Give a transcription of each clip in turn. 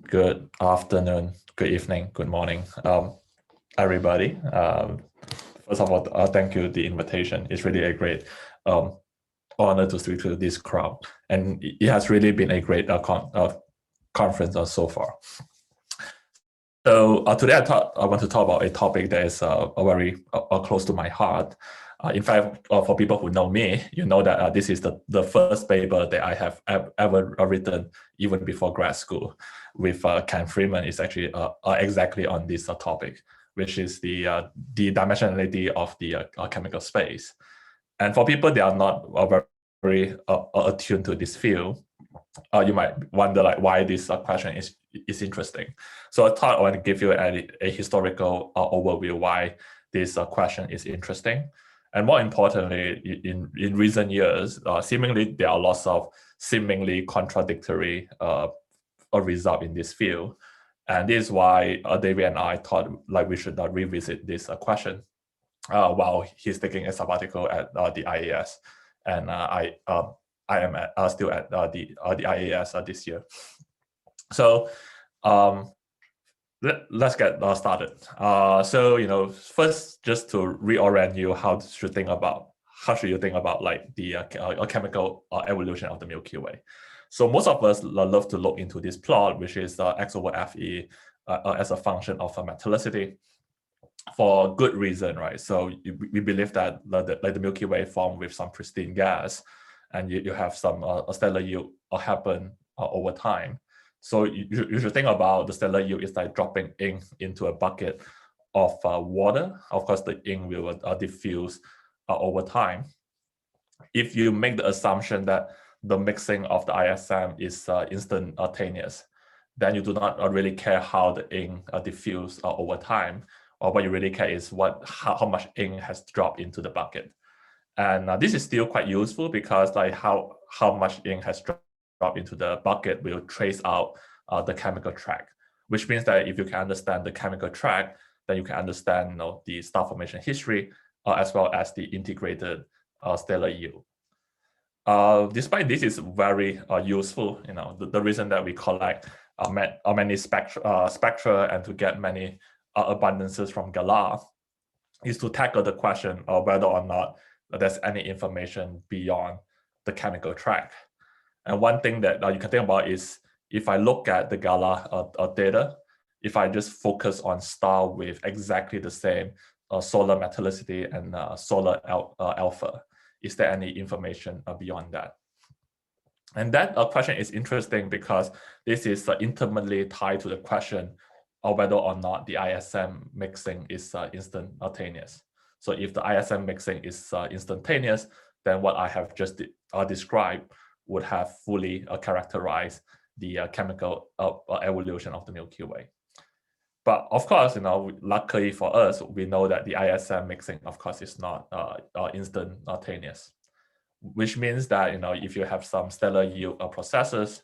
Good afternoon, good evening, good morning, everybody. First of all, thank you for the invitation. It's really a great honor to speak to this crowd, and it has really been a great conference so far. So today I want to talk about a topic that is very close to my heart. In fact, for people who know me, you know that this is the first paper that I have ever written, even before grad school, with Ken Freeman. Is actually exactly on this topic, which is the dimensionality of the chemical space. And for people that are not very attuned to this field, you might wonder why this question is interesting. So I thought I want to give you a historical overview why this question is interesting. And more importantly, in recent years, seemingly there are lots of seemingly contradictory results in this field. And this is why David and I thought we should revisit this question while he's taking a sabbatical at the IAS. And I am still at the IAS this year. So let's get started. So first, just to reorient you, how should you think about the chemical evolution of the Milky Way? So most of us love to look into this plot, which is x over Fe as a function of metallicity, for good reason, right? So we believe that the Milky Way formed with some pristine gas, and you have some stellar yield happen over time. So you should think about the stellar yield is like dropping ink into a bucket of water. Of course, the ink will diffuse over time. If you make the assumption that the mixing of the ISM is instantaneous, then you do not really care how the ink diffuse over time. Or what you really care is how much ink has dropped into the bucket. And this is still quite useful because how much ink has dropped into the bucket will trace out the chemical track, which means that if you can understand the chemical track, then you can understand the star formation history as well as the integrated stellar yield. Despite this is very useful, the reason that we collect many spectra and to get many abundances from GALAH is to tackle the question of whether or not there's any information beyond the chemical track. And one thing that you can think about is if I look at the GALAH data, if I just focus on star with exactly the same solar metallicity and solar alpha, is there any information beyond that? And that question is interesting because this is intimately tied to the question of whether or not the ISM mixing is instantaneous. So if the ISM mixing is instantaneous, then what I have just described would have fully characterized the chemical evolution of the Milky Way. But of course, luckily for us, we know that the ISM mixing, of course, is not instantaneous, which means that if you have some stellar yield processes,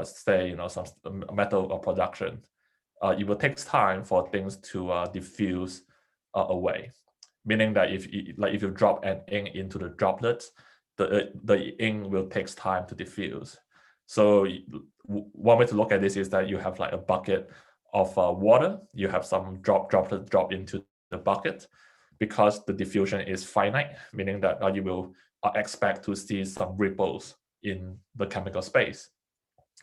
say some metal production, it will take time for things to diffuse away. Meaning that if you drop an ink into the droplets, the ink will take time to diffuse. So one way to look at this is that you have a bucket of water. You have some droplets drop into the bucket. Because the diffusion is finite, meaning that you will expect to see some ripples in the chemical space.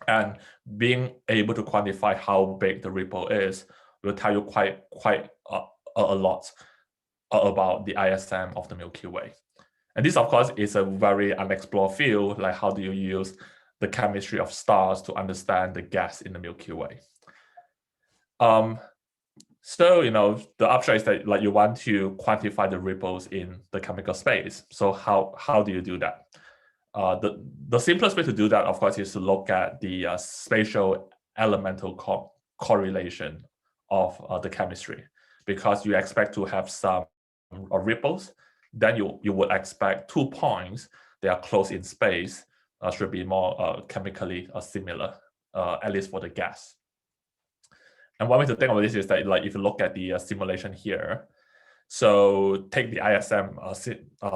And being able to quantify how big the ripple is will tell you quite a lot about the ISM of the Milky Way. And this, of course, is a very unexplored field, like how do you use the chemistry of stars to understand the gas in the Milky Way. So, the upshot is that you want to quantify the ripples in the chemical space. So how do you do that? The simplest way to do that, of course, is to look at the spatial elemental correlation of the chemistry, because you expect to have some ripples. Then you would expect 2 points that are close in space should be more chemically similar, at least for the gas. And one way to think about this is that if you look at the simulation here, so take the ISM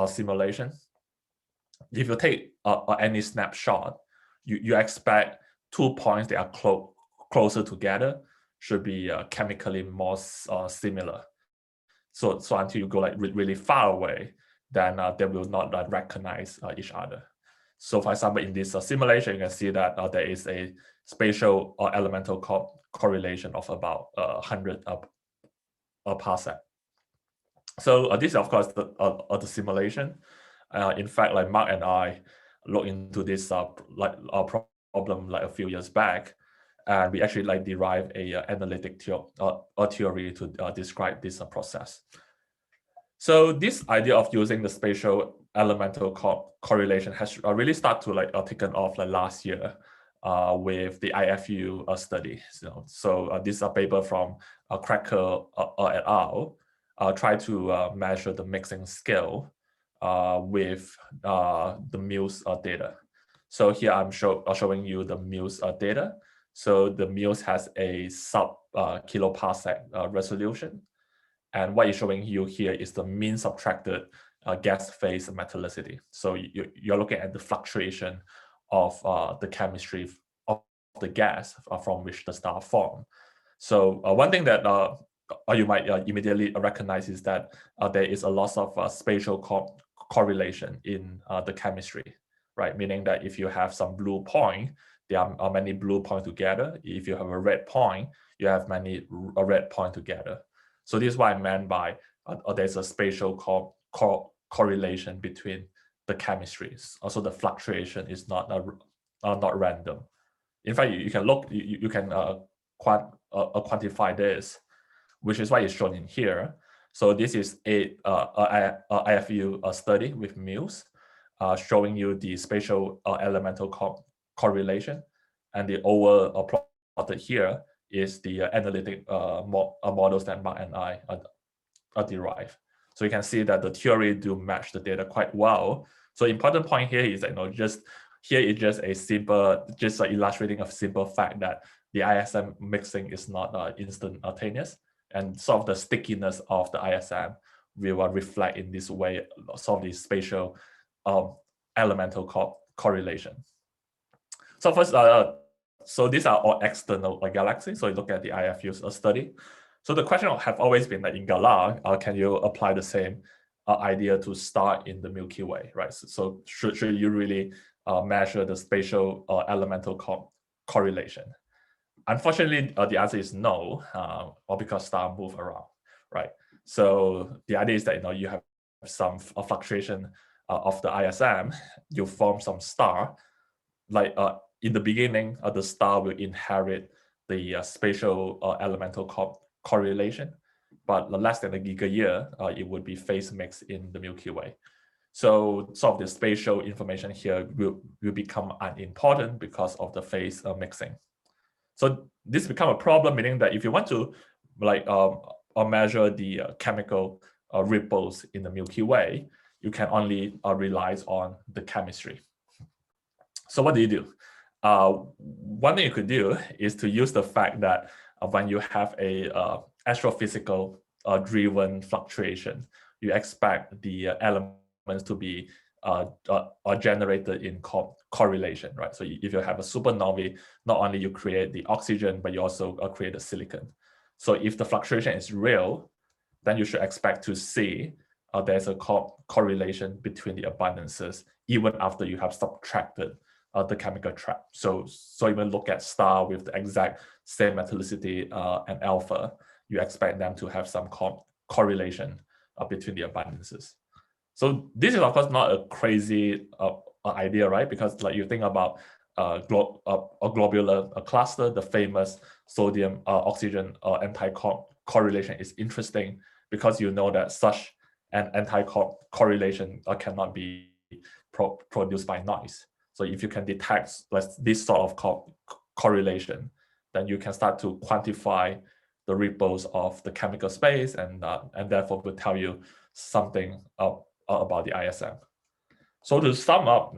simulation. If you take any snapshot, you expect 2 points that are closer together should be chemically more similar. So until you go like really far away, then they will not recognize each other. So for example, in this simulation, you can see that there is a spatial or elemental correlation of about 100 parsec. So this is of course the simulation. In fact, like Mark and I looked into this problem like a few years back, and we actually like derive a analytic theory to describe this process. So this idea of using the spatial elemental correlation has really started to like taken off like last year with the IFU study. So this is a paper from Cracker et al. Try to measure the mixing scale with the Muse data. So here I'm showing you the Muse data. So the Muse has a sub kiloparsec resolution. And what is showing you here is the mean subtracted gas phase metallicity. So you're looking at the fluctuation of the chemistry of the gas from which the star formed. So one thing that you might immediately recognize is that there is a loss of spatial correlation in the chemistry, right? Meaning that if you have some blue point, there are many blue points together. If you have a red point, you have many red points together. So this is what I meant by there's a spatial correlation between the chemistries. Also, the fluctuation is not random. In fact, you can look, you can quantify this, which is what is shown in here. So this is a IFU study with Muse, showing you the spatial elemental correlation, and the over plotted here is the analytic models that Mark and I derive. So you can see that the theory do match the data quite well. So important point here is that here is just a simple, illustrating a simple fact that the ISM mixing is not instantaneous, and sort of the stickiness of the ISM will reflect in this way, sort of the spatial elemental correlation. So first, so these are all external galaxies. So you look at the IFU study. So the question have always been that in GALAH, can you apply the same idea to star in the Milky Way, right? So should you really measure the spatial elemental correlation? Unfortunately, the answer is no, or because stars move around, right? So the idea is that you have some fluctuation of the ISM, you form some star, like in the beginning, the star will inherit the spatial elemental correlation, but less than a giga-year, it would be phase mix in the Milky Way. So some of the spatial information here will become unimportant because of the phase mixing. So this become a problem, meaning that if you want to measure the chemical ripples in the Milky Way, you can only rely on the chemistry. So what do? One thing you could do is to use the fact that when you have a astrophysical driven fluctuation, you expect the elements to be generated in correlation, right? So if you have a supernovae, not only you create the oxygen, but you also create the silicon. So if the fluctuation is real, then you should expect to see there's a correlation between the abundances, even after you have subtracted the chemical trap. So even look at star with the exact same metallicity and alpha, you expect them to have some correlation between the abundances. So this is of course not a crazy idea, right? Because like you think about a globular cluster, the famous sodium oxygen anti-correlation is interesting because you know that such an anti-correlation cannot be produced by noise. So if you can detect this sort of correlation, then you can start to quantify the ripples of the chemical space, and therefore will tell you something about the ISM. So to sum up,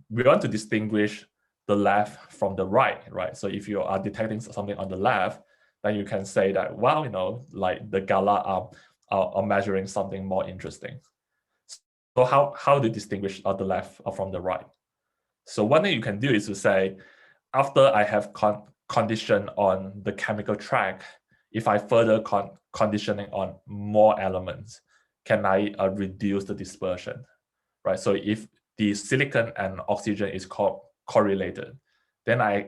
we want to distinguish the left from the right, right? So if you are detecting something on the left, then you can say that, well, like the GALAH are measuring something more interesting. So how do you distinguish the left from the right? So one thing you can do is to say, after I have condition on the chemical track, if I further conditioning on more elements, can I reduce the dispersion, right? So if the silicon and oxygen is correlated, then I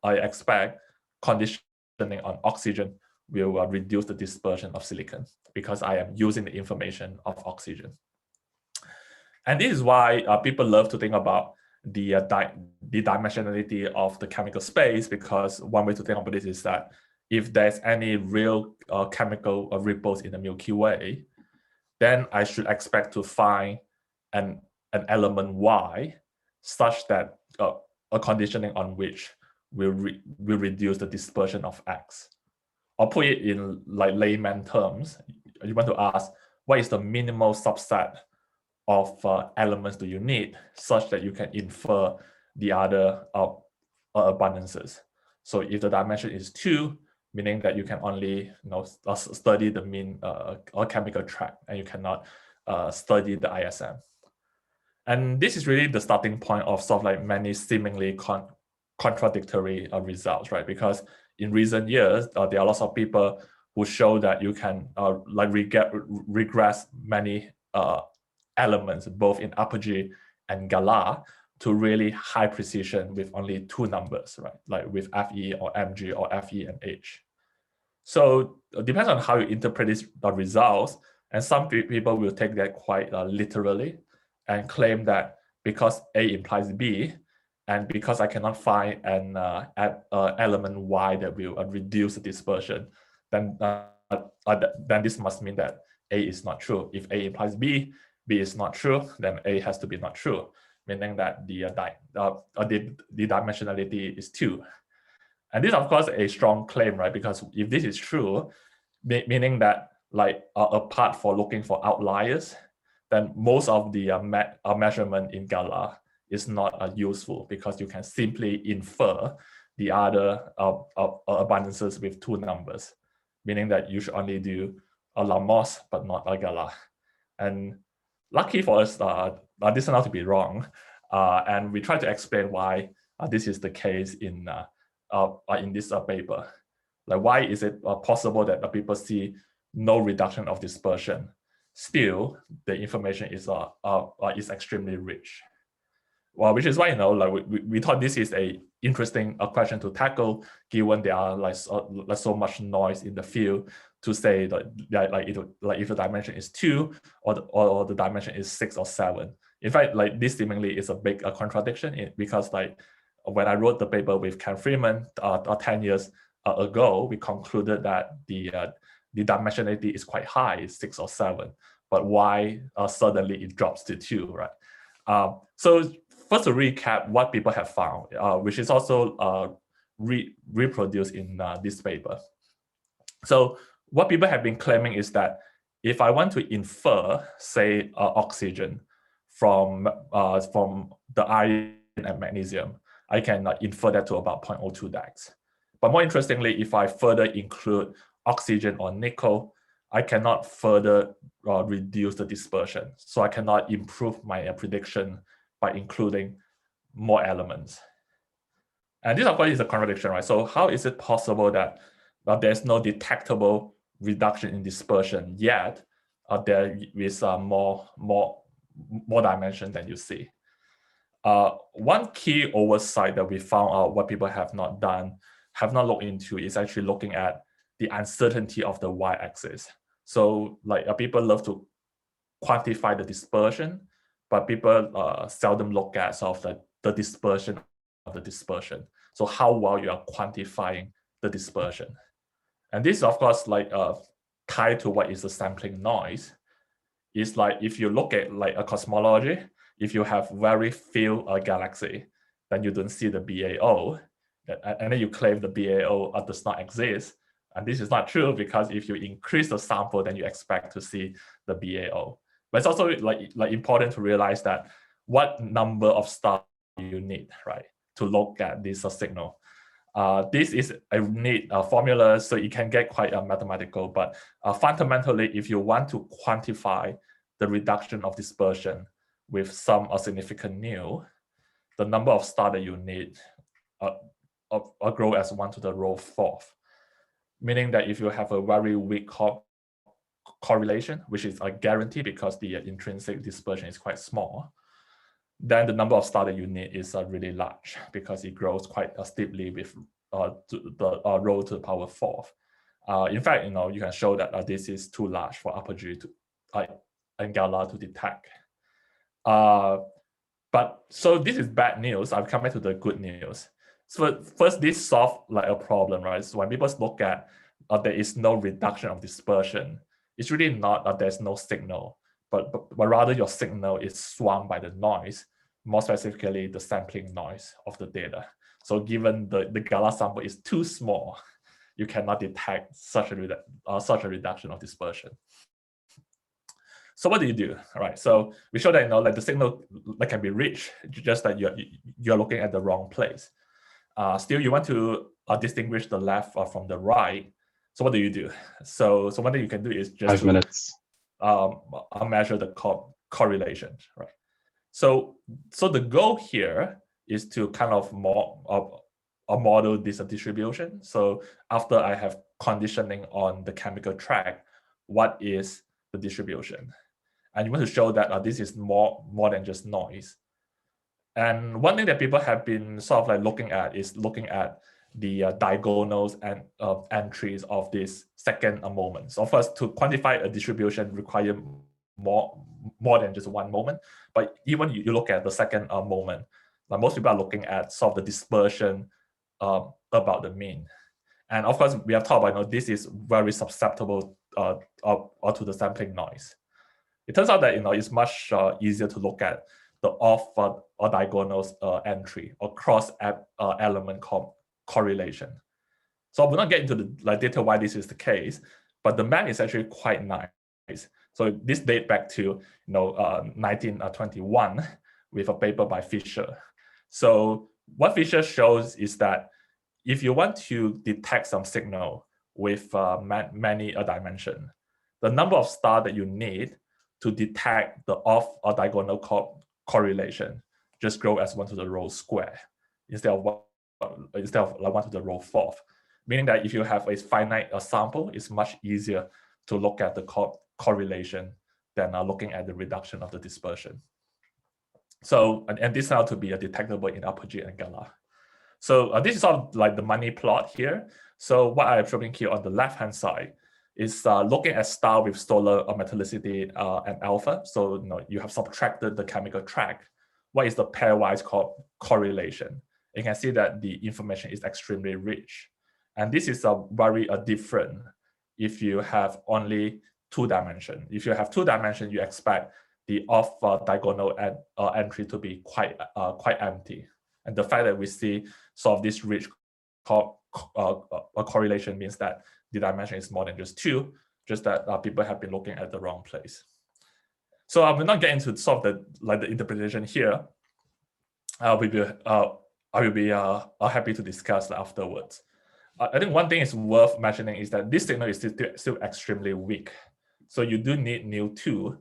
expect conditioning on oxygen will reduce the dispersion of silicon because I am using the information of oxygen. And this is why people love to think about the dimensionality of the chemical space, because one way to think about this is that if there's any real chemical ripples in the Milky Way, then I should expect to find an element Y such that a conditioning on which will reduce the dispersion of X. Or put it in like layman terms, you want to ask, what is the minimal subset of elements do you need such that you can infer the other abundances? So if the dimension is 2, meaning that you can only study the mean chemical track and you cannot study the ISM. And this is really the starting point of sort of like many seemingly contradictory results, right? Because in recent years, there are lots of people who show that you can like regress many elements, both in apogee and GALAH, to really high precision with only 2 numbers, right? Like with FE or MG or FE and H. So it depends on how you interpret these results. And some people will take that quite literally and claim that because A implies B, and because I cannot find an element Y that will reduce the dispersion, then this must mean that A is not true. If A implies B, B is not true, then A has to be not true, meaning that the dimensionality is 2. And this, of course, is a strong claim, right? Because if this is true, meaning that like apart from looking for outliers, then most of the measurement in GALAH is not useful, because you can simply infer the other abundances with 2 numbers, meaning that you should only do a Lamos but not a GALAH. And lucky for us, this turned out to be wrong, and we try to explain why this is the case in this paper. Like, why is it possible that the people see no reduction of dispersion? Still, the information is extremely rich. Well, which is why, like we thought this is a interesting question to tackle, given there are like so much noise in the field to say that if the dimension is 2 or the dimension is 6 or 7. In fact, like this seemingly is a big contradiction, because like when I wrote the paper with Ken Freeman 10 years ago, we concluded that the dimensionality is quite high, 6 or 7, but why suddenly it drops to 2, right? So first to recap what people have found, which is also reproduced in this paper. So what people have been claiming is that if I want to infer, say, oxygen from the iron and magnesium, I can infer that to about 0.02 DAX. But more interestingly, if I further include oxygen or nickel, I cannot further reduce the dispersion. So I cannot improve my prediction by including more elements. And this, of course, is a contradiction, right? So how is it possible that there's no detectable reduction in dispersion, yet there is more dimension than you see? One key oversight that we found out what people have not looked into is actually looking at the uncertainty of the y-axis. So like people love to quantify the dispersion, but people seldom look at sort of the dispersion of the dispersion. So how well you are quantifying the dispersion. And this, of course, like tied to what is the sampling noise. Is like if you look at like a cosmology, if you have very few galaxy, then you don't see the BAO, and then you claim the BAO does not exist. And this is not true, because if you increase the sample, then you expect to see the BAO. But it's also like important to realize that what number of stars you need, right, to look at this signal. This is a neat formula, so it can get quite mathematical. But fundamentally, if you want to quantify the reduction of dispersion with some significant nu, the number of stars that you need grow as 1 to the row 4th, meaning that if you have a very weak correlation, which is a guarantee because the intrinsic dispersion is quite small, then the number of stars that you need is really large because it grows quite steeply with the row to the power 4th. In fact, you can show that this is too large for apogee and GALAH to detect. But so this is bad news. I'll come back to the good news. So first, this solves like a problem, right? So when people look at there is no reduction of dispersion, it's really not that there's no signal, but rather your signal is swung by the noise, more specifically the sampling noise of the data. So given the GALAH sample is too small, you cannot detect such a reduction of dispersion. So what do you do? All right. So we show that like the signal that can be reached, just that you're looking at the wrong place. Still, you want to distinguish the left from the right. So what do you do? So one thing you can do is just 5 minutes. Measure the correlation, right? So the goal here is to kind of model this distribution. So after I have conditioning on the chemical track, what is the distribution? And you want to show that this is more than just noise. And one thing that people have been sort of like looking at is the diagonals and entries of this second moment. So first, to quantify a distribution require more than just one moment. But even you look at the second moment, like most people are looking at sort of the dispersion about the mean. And of course, we have talked about this is very susceptible to the sampling noise. It turns out that it's much easier to look at the off or diagonals entry or cross element correlation. So I will not get into the detail why this is the case, but the math is actually quite nice. So this dates back to 1921 with a paper by Fisher. So what Fisher shows is that if you want to detect some signal with many dimension, the number of stars that you need to detect the off or diagonal correlation just grow as 1 to the row square instead of 1 to the row 4th, meaning that if you have a finite sample, it's much easier to look at the correlation than looking at the reduction of the dispersion. So, and this now to be detectable in apogee and GALAH. So this is sort of like the money plot here. So what I'm showing here on the left-hand side is looking at star with solar metallicity and alpha. So you have subtracted the chemical track. What is the pairwise correlation? You can see that the information is extremely rich. And this is very different if you have only 2 dimensions. If you have 2 dimensions, you expect the off diagonal entry to be quite empty. And the fact that we see sort of this rich correlation means that the dimension is more than just 2, just that people have been looking at the wrong place. So I will not get into sort of the interpretation here. I will be happy to discuss afterwards. I think one thing is worth mentioning is that this signal is still extremely weak. So you do need nu2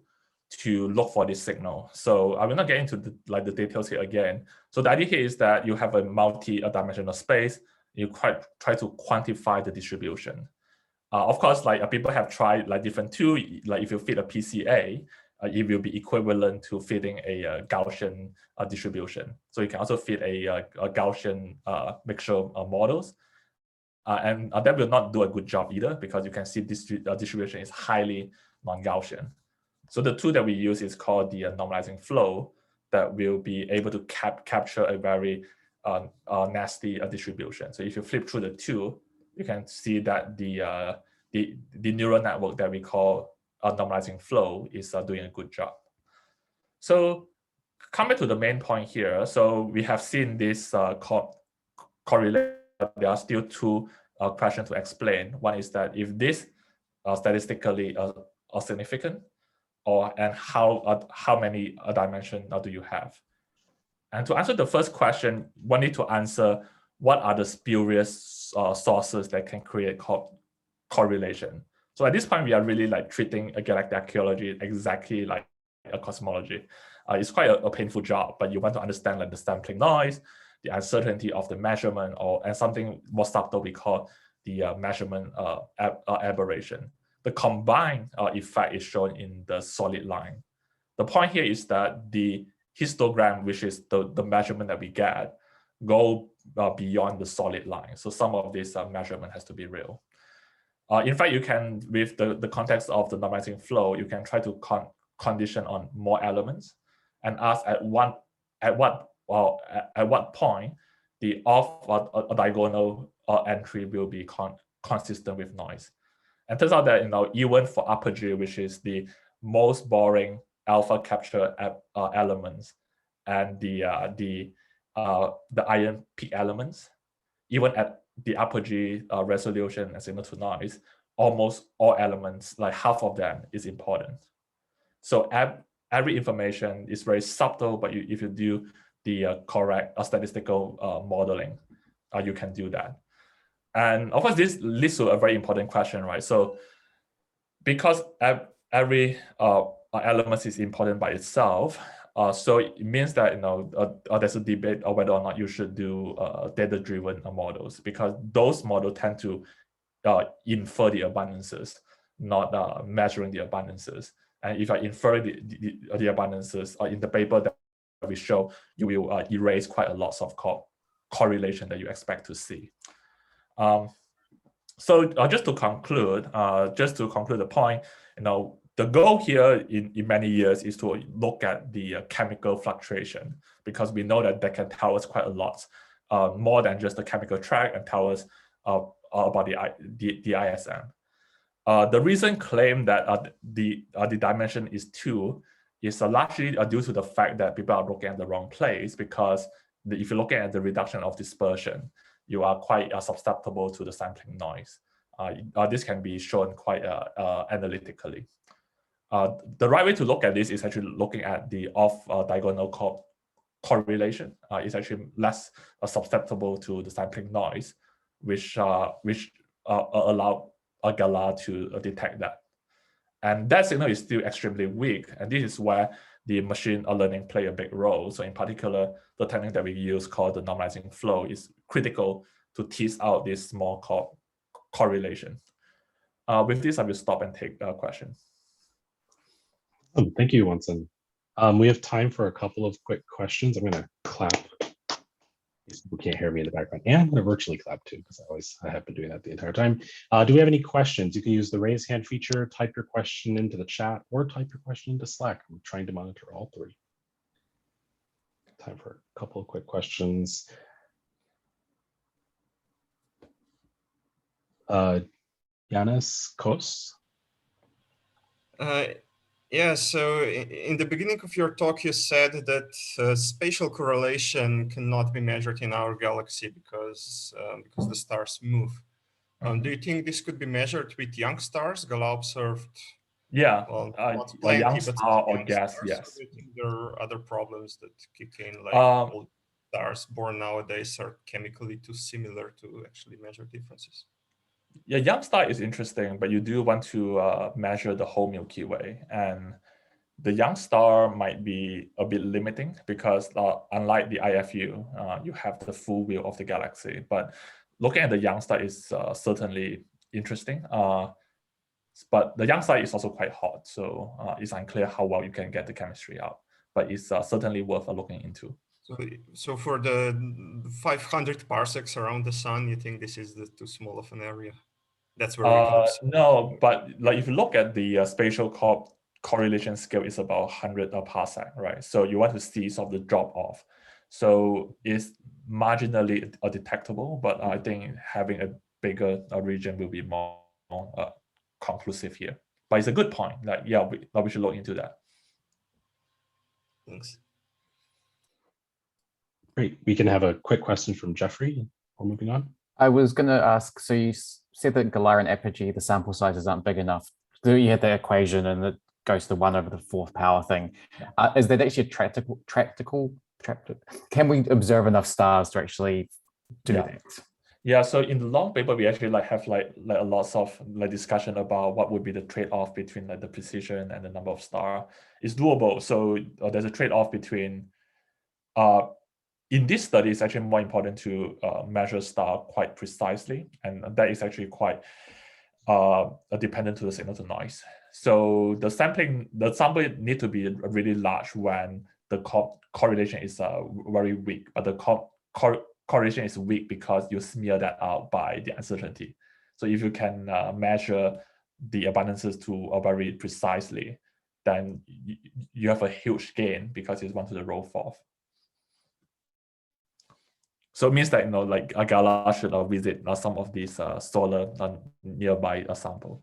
to look for this signal. So I will not get into the details here again. So the idea here is that you have a multi-dimensional space. You try to quantify the distribution. Of course, people have tried different tools. Like if you fit a PCA, it will be equivalent to fitting a Gaussian distribution. So you can also fit a Gaussian mixture models. And that will not do a good job either because you can see this distribution is highly non-Gaussian. So the tool that we use is called the normalizing flow that will be able to capture a very nasty distribution. So if you flip through the tool, you can see that the neural network that we call normalizing flow is doing a good job. So coming to the main point here, so we have seen this correlation. There are still 2 questions to explain. One is that if this statistically are significant, and how many dimensions do you have? And to answer the first question, one need to answer what are the spurious sources that can create correlation. So at this point, we are really treating a galactic archaeology exactly like a cosmology. It's quite a painful job, but you want to understand the sampling noise, the uncertainty of the measurement, and something more subtle we call the measurement aberration. The combined effect is shown in the solid line. The point here is that the histogram, which is the measurement that we get, go beyond the solid line. So some of this measurement has to be real. In fact, you can, with the context of the normalizing flow, you can try to condition on more elements and ask at what point the off or diagonal entry will be consistent with noise. And turns out that even for upper G, which is the most boring alpha capture elements and the iron peak elements, even at the upper G resolution and signal to noise, almost all elements, like half of them, is important. So every information is very subtle, but if you do the correct statistical modeling, you can do that. And of course, this leads to a very important question, right? So because every element is important by itself, so it means that there's a debate on whether or not you should do data-driven models, because those models tend to infer the abundances, not measuring the abundances. And if I infer the abundances in the paper that we show, you will erase quite a lot of correlation that you expect to see. So just to conclude the point, the goal here in many years is to look at the chemical fluctuation, because we know that can tell us quite a lot, more than just the chemical track, and tell us about the ISM. The recent claim that the dimension is 2 is largely due to the fact that people are looking at the wrong place, because if you're looking at the reduction of dispersion, you are quite susceptible to the sampling noise. This can be shown quite analytically. The right way to look at this is actually looking at the off-diagonal correlation. It's actually less susceptible to the sampling noise, which allow GALAH to detect that. And that signal is still extremely weak, and this is where the machine learning play a big role. So in particular, the technique that we use called the normalizing flow is critical to tease out this small correlation. With this, I will stop and take questions. Thank you, Yuan-Sen. We have time for a couple of quick questions. I'm going to clap. People can't hear me in the background, and I'm going to virtually clap too, because I have been doing that the entire time. Do we have any questions? You can use the raise hand feature, type your question into the chat, or type your question into Slack. I'm trying to monitor all three. Time for a couple of quick questions. Yanis Kos. Yeah, so in the beginning of your talk, you said that spatial correlation cannot be measured in our galaxy because the stars move. Do you think this could be measured with young stars? GALAH observed, yeah, well, not plenty, young but star or young gas, stars. yes. So do you think there are other problems that kick in, like old stars born nowadays are chemically too similar to actually measure differences? Yeah, young star is interesting, but you do want to measure the whole Milky Way, and the young star might be a bit limiting because unlike the IFU, you have the full view of the galaxy. But looking at the young star is certainly interesting. But the young star is also quite hot, so it's unclear how well you can get the chemistry out. But it's certainly worth looking into. So for the 500 parsecs around the sun, you think this is too small of an area? That's where we can observe. No, but like if you look at the spatial correlation scale, is about 100 parsec, right? So you want to see sort of the drop off. So it's marginally detectable, but I think having a bigger region will be more conclusive here. But it's a good point. Like, yeah, we should look into that. Thanks. Great. We can have a quick question from Jeffrey before moving on. I was going to ask, so you said that GALAH and apogee, the sample sizes aren't big enough. Do you have the equation and it goes to 1 over the 4th power thing? Is that actually tractable? Can we observe enough stars to actually do that? Yeah, so in the long paper, we actually have a lots of discussion about what would be the trade-off between the precision and the number of stars. It's doable. So there's a trade-off between in this study, it's actually more important to measure star quite precisely, and that is actually quite dependent to the signal to noise. So the sample need to be really large when the correlation is very weak, but the correlation is weak because you smear that out by the uncertainty. So if you can measure the abundances to very precisely, then you have a huge gain because it's 1 to the rho 4th. So it means that like a GALAH should visit some of these solar nearby sample.